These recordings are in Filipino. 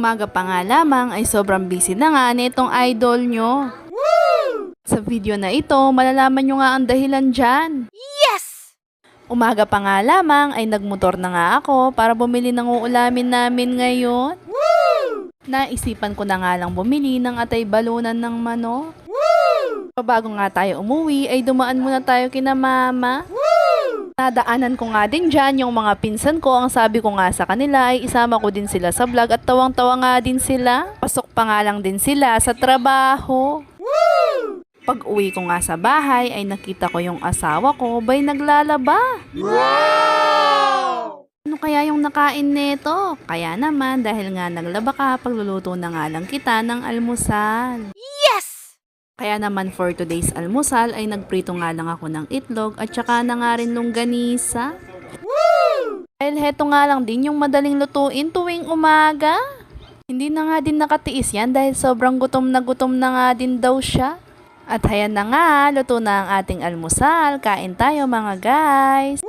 Umaga pa nga lamang ay sobrang busy na nga nitong idol nyo. Sa video na ito, malalaman nyo nga ang dahilan dyan. Yes! Umaga pa nga lamang ay nagmotor na nga ako para bumili ng uulamin namin ngayon. Naisipan ko na nga lang bumili ng atay balunan ng manok. Bago nga tayo umuwi ay dumaan muna tayo kina mama. Nadaanan ko nga din dyan yung mga pinsan ko. Ang sabi ko nga sa kanila ay isama ko din sila sa vlog at tawang-tawa nga din sila. Pasok pa nga lang din sila sa trabaho. Pag uwi ko nga sa bahay ay nakita ko yung asawa ko ba'y naglalaba. Ano kaya yung nakain nito? Kaya naman dahil nga naglaba ka, pagluluto na nga lang kita ng almusal. Yes! Kaya naman for today's almusal ay nagprito nga lang ako ng itlog at saka na nga rin longganisa. Dahil heto nga lang din yung madaling lutuin tuwing umaga. Hindi na nga din nakatiis yan dahil sobrang gutom na nga din daw siya. At hayan na nga, luto na ang ating almusal. Kain tayo mga guys.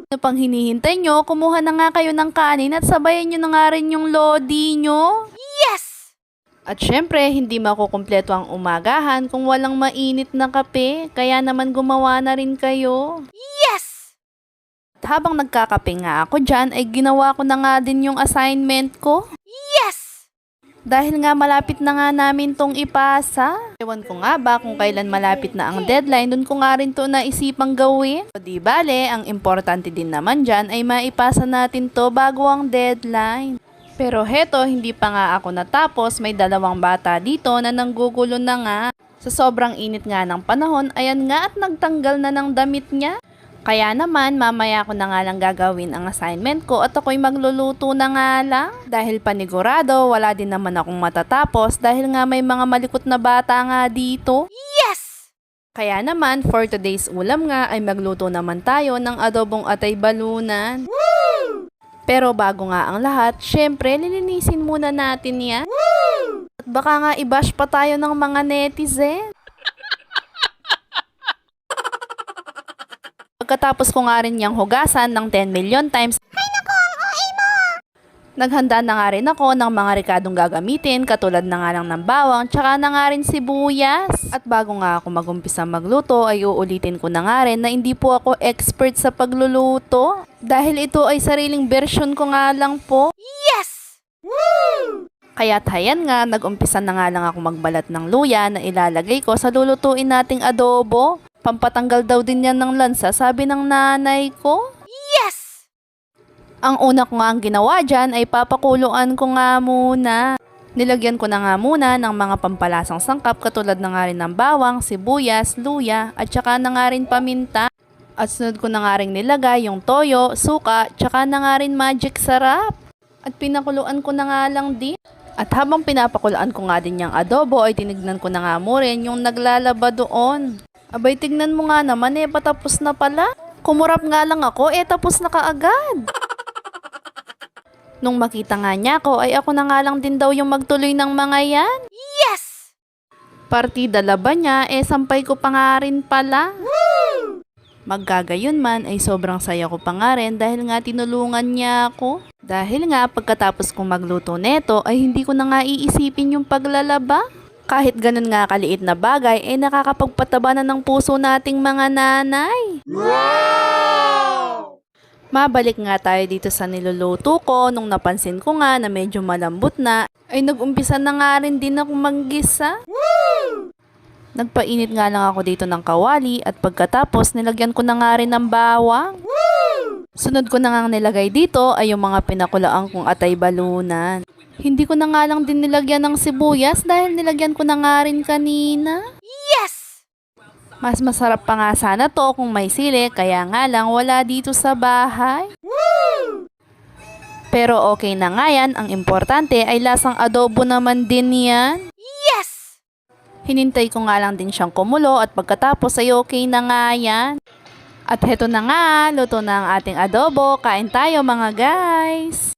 Ano pang hinihintay nyo? Kumuha na nga kayo ng kanin at sabayan nyo na nga rin yung lodi nyo. Yes! At syempre, hindi makukumpleto ang umagahan kung walang mainit na kape. Kaya naman gumawa na rin kayo. Yes! At habang nagkakape nga ako dyan, ay ginawa ko na nga din yung assignment ko. Yes! Dahil nga malapit na nga namin tong ipasa. Ewan ko nga ba kung kailan malapit na ang deadline, dun ko nga rin to naisipang gawin. O di bale, ang importante din naman dyan ay maipasa natin to bago ang deadline. Pero heto, hindi pa nga ako natapos, may dalawang bata dito na nanggugulo na nga. Sa sobrang init nga ng panahon, ayan nga at nagtanggal na ng damit niya. Kaya naman, mamaya ko na nga lang gagawin ang assignment ko at ako'y magluluto na nga lang. Dahil panigurado, wala din naman akong matatapos dahil nga may mga malikot na bata nga dito. Yes! Kaya naman, for today's ulam nga ay magluto naman tayo ng adobong atay balunan. Pero bago nga ang lahat, syempre lilinisin muna natin yan. At baka nga i-bash pa tayo ng mga netizen. Pagkatapos ko nga rin yung hugasan ng 10 million times, naghanda na nga rin ako ng mga rekadong gagamitin katulad na nga lang ng bawang tsaka na nga rin sibuyas. At bago nga ako magumpisa magluto ay uulitin ko na nga rin na hindi po ako expert sa pagluluto. Dahil ito ay sariling version ko nga lang po. Yes! Kaya't hayan nga, nag-umpisa na nga lang ako magbalat ng luya na ilalagay ko sa lulutuin nating adobo. Pampatanggal daw din yan ng lansa, sabi ng nanay ko. Yes! Ang una ko nga ang ginawa dyan ay papakuluan ko nga muna. Nilagyan ko na nga muna ng mga pampalasang sangkap katulad na nga rin ng bawang, sibuyas, luya at saka na nga rin paminta. At sunod ko na nga rin nilagay yung toyo, suka, tsaka na nga rin magic sarap. At pinakuluan ko na nga lang din. At habang pinapakuluan ko nga din yung adobo ay tinignan ko na nga mo rin yung naglalaba doon. Abay tignan mo nga naman patapos na pala. Kumurap nga lang ako tapos na kaagad. Nung makita nga niya ako ay ako na nga lang din daw yung magtuloy ng mga yan. Yes! Partida laban niya sampay ko pa nga rin pala. Maggagayon man ay sobrang saya ko pa nga rin dahil nga tinulungan niya ako. Dahil nga pagkatapos kong magluto neto ay hindi ko na nga iisipin yung paglalaba. Kahit ganun nga kaliit na bagay nakakapagpataba na ng puso nating mga nanay. Mabalik nga tayo dito sa niluluto ko nung napansin ko nga na medyo malambot na ay nag-umpisa na nga rin din ako maggisa. Nagpainit nga lang ako dito ng kawali at pagkatapos nilagyan ko na nga rin ng bawang. Sunod ko na nga nilagay dito ay yung mga pinakulaang kong atay balunan. Hindi ko na nga lang din nilagyan ng sibuyas dahil nilagyan ko na nga rin kanina. Yes! Mas masarap pa nga sana to kung may sili kaya nga lang wala dito sa bahay. Pero okay na nga yan, ang importante ay lasang adobo naman din yan. Yes! Hinintay ko nga lang din siyang kumulo at pagkatapos ay okay na nga yan. At heto na nga, luto na ang ating adobo. Kain tayo mga guys!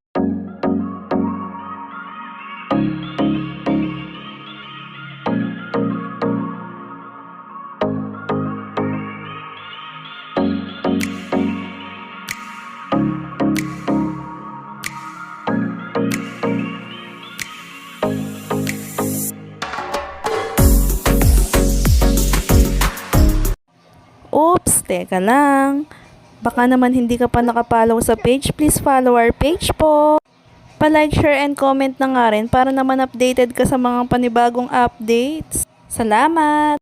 Teka lang. Baka naman hindi ka pa nakapollow sa page, please follow our page po. Pa-like, share, and comment na nga rin para naman updated ka sa mga panibagong updates. Salamat!